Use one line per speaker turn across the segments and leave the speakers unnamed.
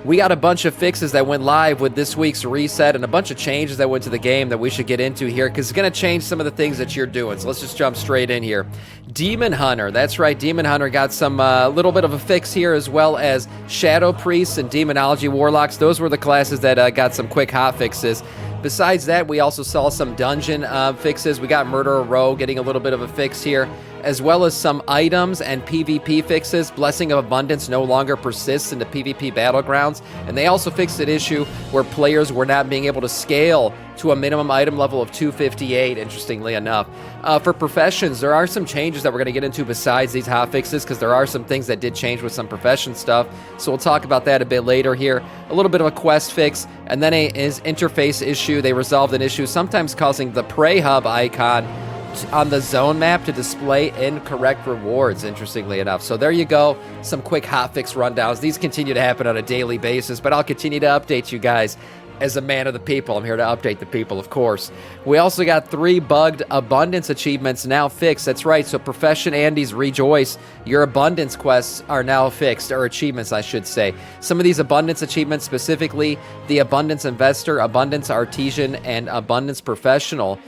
we got a bunch of fixes that went live with this week's reset and a bunch of changes that went to the game that we should get into here because it's going to change some of the things that you're doing. So let's just jump straight in here. Demon Hunter, that's right, Demon Hunter got some little bit of a fix here, as well as Shadow Priests and Demonology Warlocks. Those were the classes that got some quick hot fixes. Besides that, we also saw some dungeon fixes. We got Murderer Row getting a little bit of a fix here, as well as some items and PvP fixes. Blessing of Abundance no longer persists in the PvP battlegrounds, and they also fixed an issue where players were not being able to scale to a minimum item level of 258, interestingly enough. For professions, there are some changes that we're going to get into besides these hotfixes, because there are some things that did change with some profession stuff, so we'll talk about that a bit later here. A little bit of a quest fix, and then a interface issue. They resolved an issue sometimes causing the Prey Hub icon on the zone map to display incorrect rewards, interestingly enough. So there you go, some quick hotfix rundowns. These continue to happen on a daily basis, but I'll continue to update you guys as a man of the people. I'm here to update the people, of course. We also got 3 bugged abundance achievements now fixed. That's right, so Profession Andy's Rejoice, your abundance quests are now fixed, or achievements, I should say. Some of these abundance achievements, specifically the Abundance Investor, Abundance Artisan, and Abundance Professional,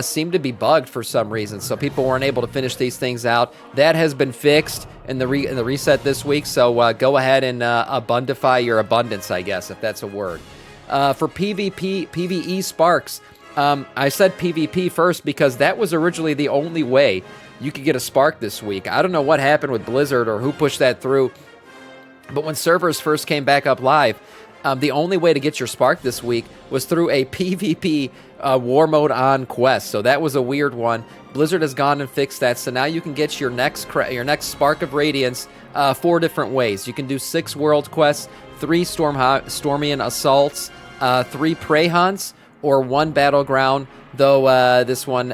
seem to be bugged for some reason, so people weren't able to finish these things out. That has been fixed in the reset this week, so go ahead and abundify your abundance, I guess, if that's a word. For PvE Sparks, I said PvP first because that was originally the only way you could get a Spark this week. I don't know what happened with Blizzard or who pushed that through, but when servers first came back up live, the only way to get your Spark this week was through a PvP War Mode On quest, so that was a weird one. Blizzard has gone and fixed that, so now you can get your next Spark of Radiance 4 different ways. You can do 6 world quests, 3 Stormian Assaults, 3 Prey Hunts, or 1 Battleground, though this one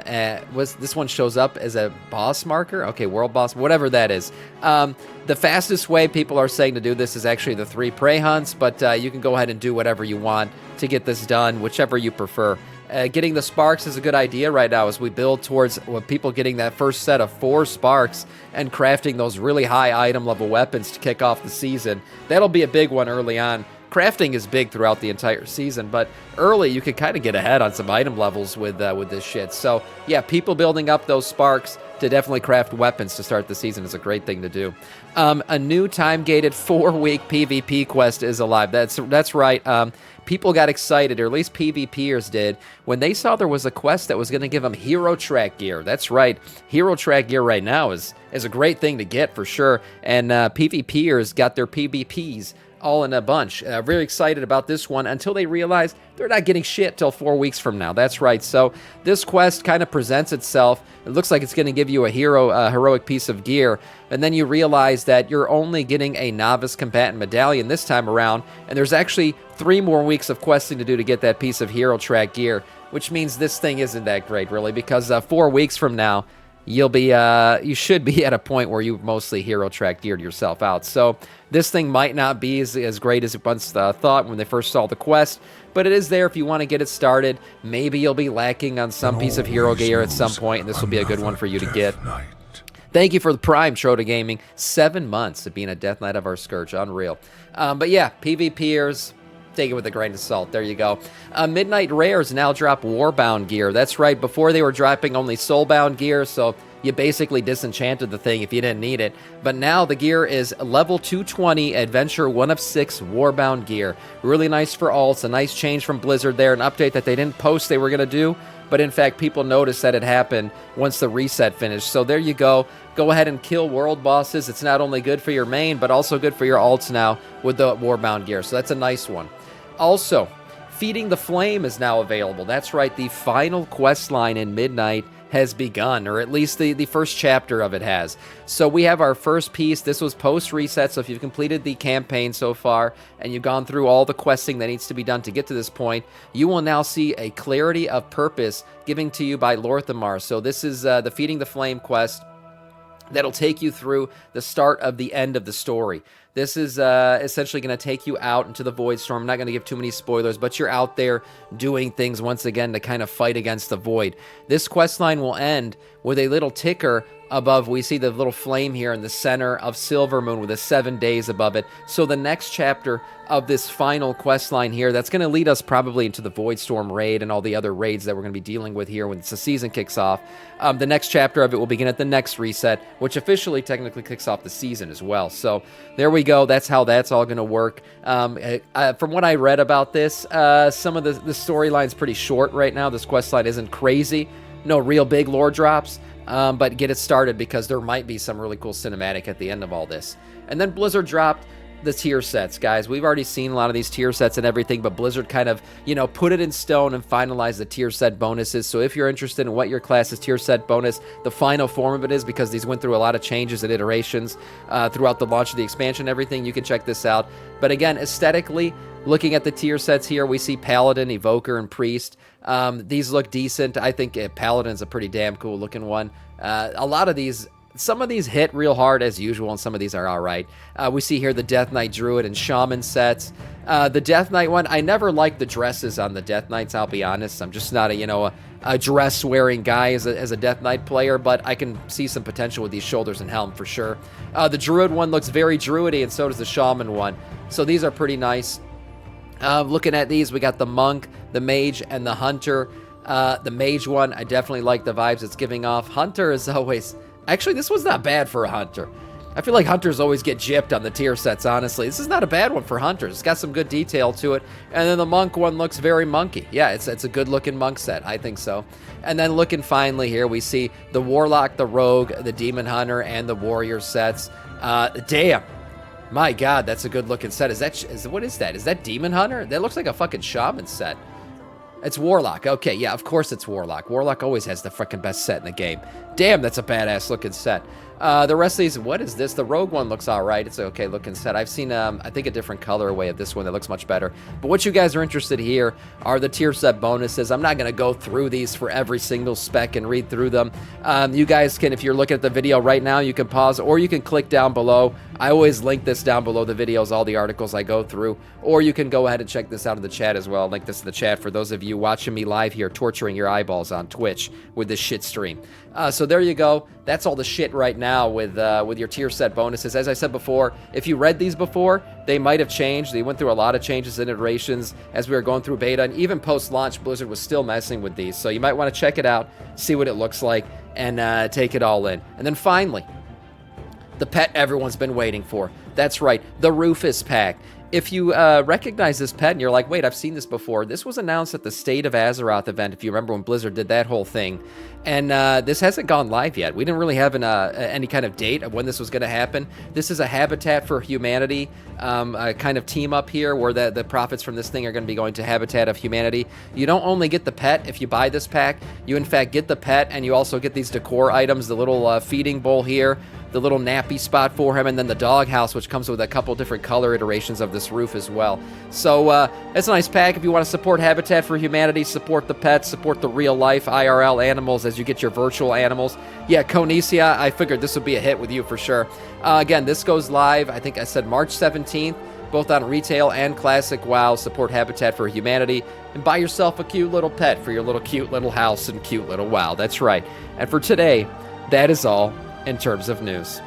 shows up as a boss marker. Okay, world boss, whatever that is. The fastest way people are saying to do this is actually the 3 Prey Hunts, but you can go ahead and do whatever you want to get this done, whichever you prefer. Getting the Sparks is a good idea right now as we build towards people getting that first set of 4 Sparks and crafting those really high item level weapons to kick off the season. That'll be a big one early on. Crafting is big throughout the entire season, but early you can kind of get ahead on some item levels with this shit. So yeah, people building up those Sparks to definitely craft weapons to start the season is a great thing to do. A new time-gated 4-week PvP quest is alive. That's right. People got excited, or at least PvPers did, when they saw there was a quest that was going to give them hero track gear. That's right. Hero track gear right now is a great thing to get for sure, and PvPers got their PvPs all in a bunch. Very excited about this one until they realized they're not getting shit till 4 weeks from now. That's right. So this quest kind of presents itself. It looks like it's going to give you a heroic piece of gear, and then you realize that you're only getting a novice combatant medallion this time around, and there's actually 3 more weeks of questing to do to get that piece of hero track gear, which means this thing isn't that great, really, because 4 weeks from now, you should be at a point where you've mostly hero track geared yourself out. So this thing might not be as great as it once thought when they first saw the quest, but it is there if you want to get it started. Maybe you'll be lacking on some piece of hero gear at some point, and this will be a good one for you to get. Thank you for the Prime, Troda Gaming. 7 months of being a Death Knight of our Scourge. Unreal. But yeah, PvPers, take it with a grain of salt. There you go. Midnight Rares now drop Warbound gear. That's right. Before they were dropping only Soulbound gear, so you basically disenchanted the thing if you didn't need it. But now the gear is level 220 Adventure 1 of 6 Warbound gear. Really nice for alts. A nice change from Blizzard there. An update that they didn't post they were going to do, but in fact people noticed that it happened once the reset finished. So there you go. Go ahead and kill world bosses. It's not only good for your main, but also good for your alts now with the Warbound gear. So that's a nice one. Also, Feeding the Flame is now available. That's right, the final quest line in Midnight has begun, or at least the first chapter of it has. So we have our first piece. This was post-reset, so if you've completed the campaign so far, and you've gone through all the questing that needs to be done to get to this point, you will now see a Clarity of Purpose given to you by Lorthamar. So this is the Feeding the Flame quest that'll take you through the start of the end of the story. This is essentially going to take you out into the Void Storm. I'm not going to give too many spoilers, but you're out there doing things once again to kind of fight against the Void. This questline will end with a little ticker above. We see the little flame here in the center of Silvermoon with the 7 days above it. So the next chapter of this final quest line here, that's going to lead us probably into the Voidstorm raid and all the other raids that we're going to be dealing with here when the season kicks off. The next chapter of it will begin at the next reset, which officially technically kicks off the season as well. So there we go. That's how that's all going to work. From what I read about this, some of the storyline's pretty short right now. This quest line isn't crazy. No real big lore drops. But get it started because there might be some really cool cinematic at the end of all this. And then Blizzard dropped the tier sets, guys. We've already seen a lot of these tier sets and everything, but Blizzard kind of, put it in stone and finalized the tier set bonuses. So if you're interested in what your class's tier set bonus, the final form of it is, because these went through a lot of changes and iterations throughout the launch of the expansion and everything, you can check this out. But again, aesthetically, looking at the tier sets here, we see Paladin, Evoker, and Priest. These look decent. I think Paladin's a pretty damn cool looking one. A lot of these, some of these hit real hard as usual, and some of these are alright. We see here the Death Knight Druid and Shaman sets. The Death Knight one, I never liked the dresses on the Death Knights, I'll be honest. I'm just not a dress-wearing guy as a Death Knight player, but I can see some potential with these shoulders and helm for sure. The Druid one looks very Druidy, and so does the Shaman one. So these are pretty nice. Looking at these, we got the Monk, the Mage, and the Hunter. The Mage one, I definitely like the vibes it's giving off. Hunter is always... Actually, this one's not bad for a Hunter. I feel like Hunters always get gypped on the tier sets, honestly. This is not a bad one for Hunters. It's got some good detail to it. And then the Monk one looks very monkey. Yeah, it's a good-looking Monk set. I think so. And then looking finally here, we see the Warlock, the Rogue, the Demon Hunter, and the Warrior sets. Damn. My God, that's a good-looking set. What is that? Is that Demon Hunter? That looks like a fucking Shaman set. It's Warlock. Okay, yeah, of course it's Warlock. Warlock always has the freaking best set in the game. Damn, that's a badass-looking set. The rest of these, what is this? The Rogue one looks all right. It's an okay-looking set. I've seen, I think, a different colorway of this one that looks much better. But what you guys are interested here are the tier set bonuses. I'm not going to go through these for every single spec and read through them. You guys can, if you're looking at the video right now, you can pause, or you can click down below. I always link this down below the videos, all the articles I go through. Or you can go ahead and check this out in the chat as well. I'll link this in the chat for those of you watching me live here, torturing your eyeballs on Twitch with this shit stream. So there you go. That's all the shit right now with your tier set bonuses. As I said before, if you read these before, they might have changed. They went through a lot of changes and iterations as we were going through beta, and even post-launch, Blizzard was still messing with these. So you might want to check it out, see what it looks like, and take it all in. And then finally, the pet everyone's been waiting for. That's right, the Rufus pack. If you recognize this pet and you're like, wait, I've seen this before. This was announced at the State of Azeroth event, if you remember when Blizzard did that whole thing. And this hasn't gone live yet. We didn't really have any kind of date of when this was going to happen. This is a Habitat for Humanity kind of team up here where the profits from this thing are going to be going to Habitat of Humanity. You don't only get the pet if you buy this pack. You, in fact, get the pet, and you also get these decor items, the little feeding bowl here, the little nappy spot for him, and then the doghouse, which comes with a couple different color iterations of this roof as well. So it's a nice pack. If you want to support Habitat for Humanity, support the pets, support the real-life IRL animals as you get your virtual animals. Yeah, Conicia, I figured this would be a hit with you for sure. Again, this goes live, I think I said March 17th, both on retail and classic WoW. Support Habitat for Humanity and buy yourself a cute little pet for your little cute little house and cute little WoW. That's right. And for today, that is all in terms of news.